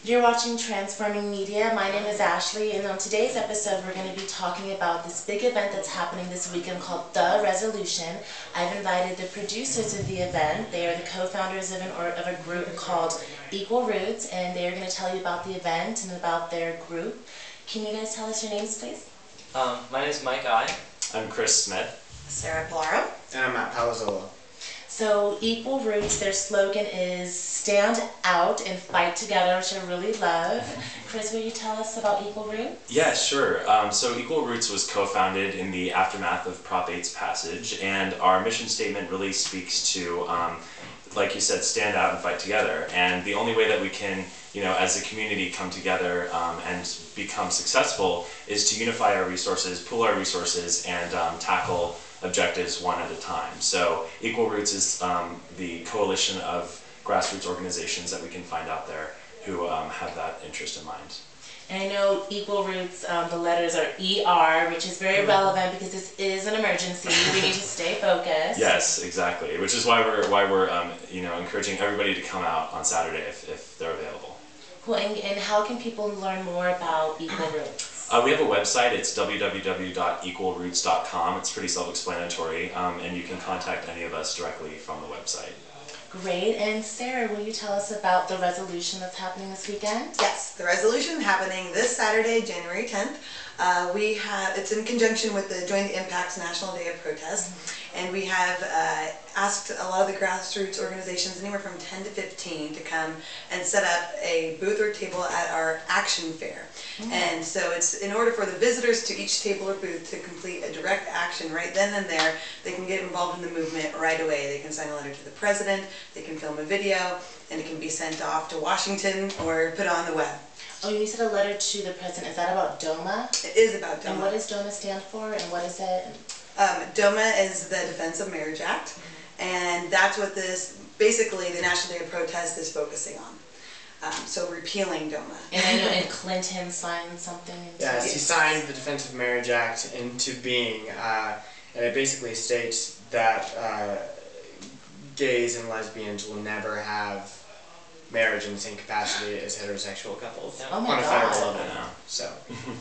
You're watching Transforming Media. My name is Ashley, and on today's episode we're going to be talking about this big event that's happening this weekend called The Resolution. I've invited the producers of the event. They are the co-founders of a group called Equal Roots, and they are going to tell you about the event and about their group. Can you guys tell us your names, please? My name is Mike I. I'm Chris Smith. Sarah Palaro. And I'm Matt Palazzolo. So Equal Roots, their slogan is stand out and fight together, which I really love. Chris, will you tell us about Equal Roots? Yeah, sure. So Equal Roots was co-founded in the aftermath of Prop 8's passage, and our mission statement really speaks to, like you said, stand out and fight together. And the only way that we can, as a community come together and become successful is to unify our resources, pool our resources, and tackle objectives one at a time. So Equal Roots is the coalition of grassroots organizations that we can find out there who have that interest in mind. And I know Equal Roots, the letters are ER, which is very relevant because this is an emergency. We need to stay focused. Yes, exactly. Which is why we're encouraging everybody to come out on Saturday if they're available. Cool. And how can people learn more about Equal Roots? We have a website. It's www.equalroots.com. It's pretty self-explanatory, and you can contact any of us directly from the website. Great. And Sarah, will you tell us about the resolution that's happening this weekend? Yes, the resolution happening this Saturday, January 10th. It's in conjunction with the Join the Impact's National Day of Protest, and we have asked a lot of the grassroots organizations, anywhere from 10 to 15, to come and set up a booth or table at our action fair. And so it's in order for the visitors to each table or booth to complete a direct action right then and there. They can get involved in the movement right away. They can sign a letter to the president, they can film a video, and it can be sent off to Washington or put on the web. Oh, you said a letter to the president. Is that about DOMA? It is about DOMA. And what does DOMA stand for, and what is it? DOMA is the Defense of Marriage Act, and that's what basically the National Day of Protest is focusing on. So repealing DOMA. And I know, and Clinton signed something into Yes, he signed the Defense of Marriage Act into being, and it basically states that gays and lesbians will never have marriage in the same capacity as heterosexual couples Oh my on a federal God. level now. So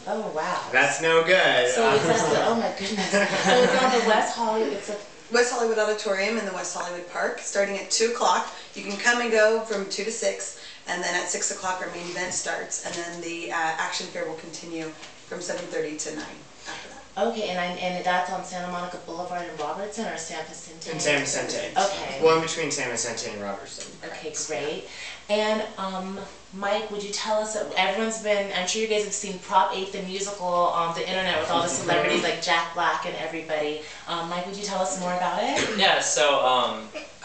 Oh wow. that's no good. So it's at the, oh my goodness. So it's on the West Hollywood. It's a West Hollywood Auditorium in the West Hollywood Park, starting at 2 o'clock. You can come and go from 2 to 6, and then at 6 o'clock our main event starts, and then the action fair will continue from 7:30 to 9 after that. Okay, and that's on Santa Monica Boulevard in Robertson or San Vicente? in San Vicente. Okay. One between San Vicente and Robertson. Okay, great. And Mike, would you tell us, everyone's been, I'm sure you guys have seen Prop 8, the musical, on the internet with all the celebrities like Jack Black and everybody. Mike, would you tell us more about it? Yeah, so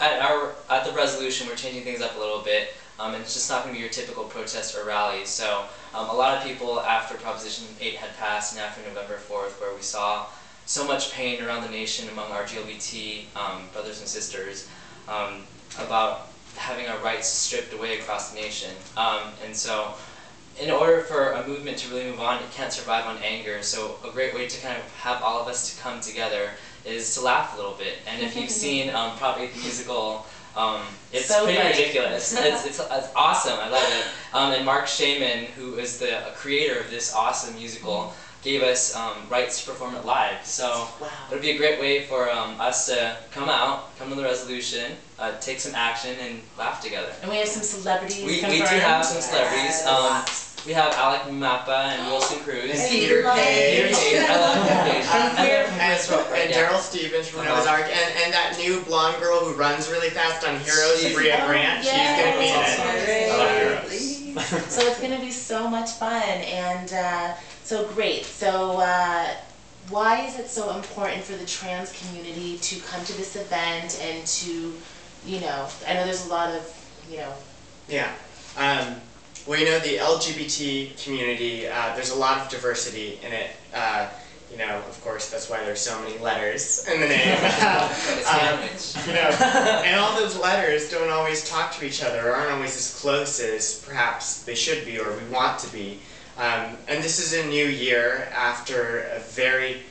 at the resolution we're changing things up a little bit. And it's just not going to be your typical protest or rally. So a lot of people after Proposition 8 had passed and after November 4th, where we saw so much pain around the nation among our LGBT brothers and sisters about having our rights stripped away across the nation. And so in order for a movement to really move on, it can't survive on anger. So a great way to kind of have all of us to come together is to laugh a little bit. And if you've seen Prop 8 the musical, it's So pretty great. ridiculous. It's awesome. I love it. And Mark Shaman, who is the creator of this awesome musical, gave us rights to perform it live. So Wow. it would be a great way for us to come to the resolution, take some action, and laugh together. And we have some celebrities We do confirmed. have some celebrities. Yes. We have Alec Mappa and Wilson Cruz. And I Peter love Page. Peter Page. I love Peter Page. And Daryl Stevens from Noah's Ark, and that new blonde girl who runs really fast on Heroes, Bria Grant, she's going to be in it. Great. I love Heroes. So it's going to be so much fun, and so great. So why is it so important for the trans community to come to this event and to, I know there's a lot of, Yeah. Well, the LGBT community, there's a lot of diversity in it. Of course, that's why there's so many letters in the name. And all those letters don't always talk to each other, or aren't always as close as perhaps they should be or we want to be. And this is a new year after a very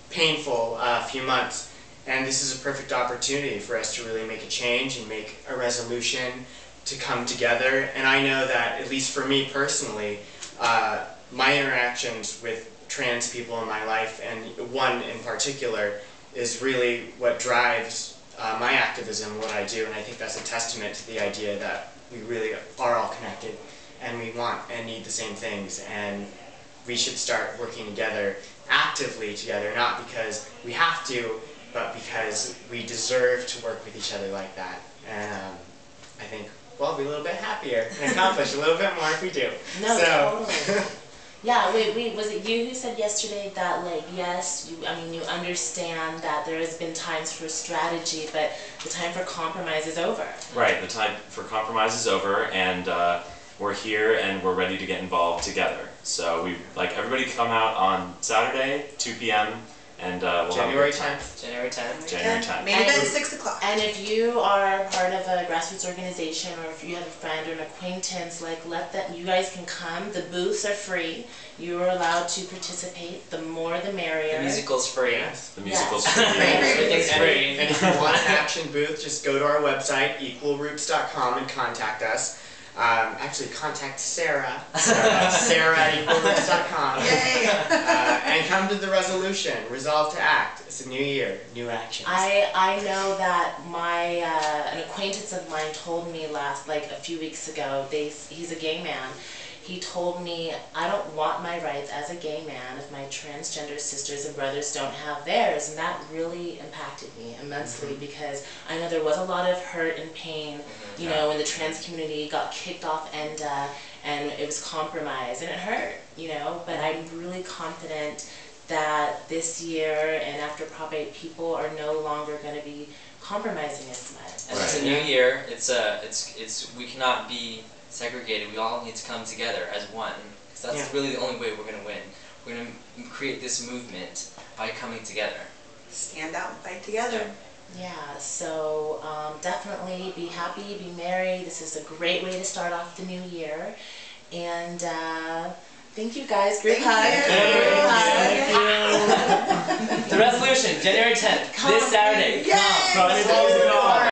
painful few months. And this is a perfect opportunity for us to really make a change and make a resolution to come together. And I know that, at least for me personally, my interactions with trans people in my life, and one in particular, is really what drives my activism, what I do, and I think that's a testament to the idea that we really are all connected, and we want and need the same things, and we should start working together, actively together, not because we have to, but because we deserve to work with each other like that. And I think we'll all be a little bit happier and accomplish a little bit more if we do. No, so. totally. Yeah, wait, was it you who said yesterday that, like, yes, you understand that there has been times for strategy, but the time for compromise is over? Right, the time for compromise is over, and we're here and we're ready to get involved together. So everybody come out on Saturday, 2 p.m. and we'll January have 10th. January 10th. January 10th. Maybe by 6 o'clock. And if you are part of a grassroots organization, or if you have a friend or an acquaintance, you guys can come. The booths are free. You are allowed to participate. The more the merrier. The musical's free. Yes. The musical's Yes. free. Everything's free. And if you want an action booth, just go to our website, equalroots.com, and contact us. Actually, contact Sarah. Sarah at equalroots.com. Yay! And come to the resolution. Resolve to act. It's a new year, new actions. I know that an acquaintance of mine told me a few weeks ago, he's a gay man. He told me, I don't want my rights as a gay man if my transgender sisters and brothers don't have theirs. And that really impacted me immensely, because I know there was a lot of hurt and pain, you know, when the trans community got kicked off and it was compromised, and it hurt, you know, but I'm really confident that this year and after Prop 8, people are no longer going to be compromising as much. And it's a new year. We cannot be segregated. We all need to come together as one, because that's really the only way we're going to win. We're going to create this movement by coming together. Stand out and fight together. Yeah, so definitely be happy, be merry. This is a great way to start off the new year. And thank you guys. Group hug. The resolution, January 10th, this Saturday. Yay! Come.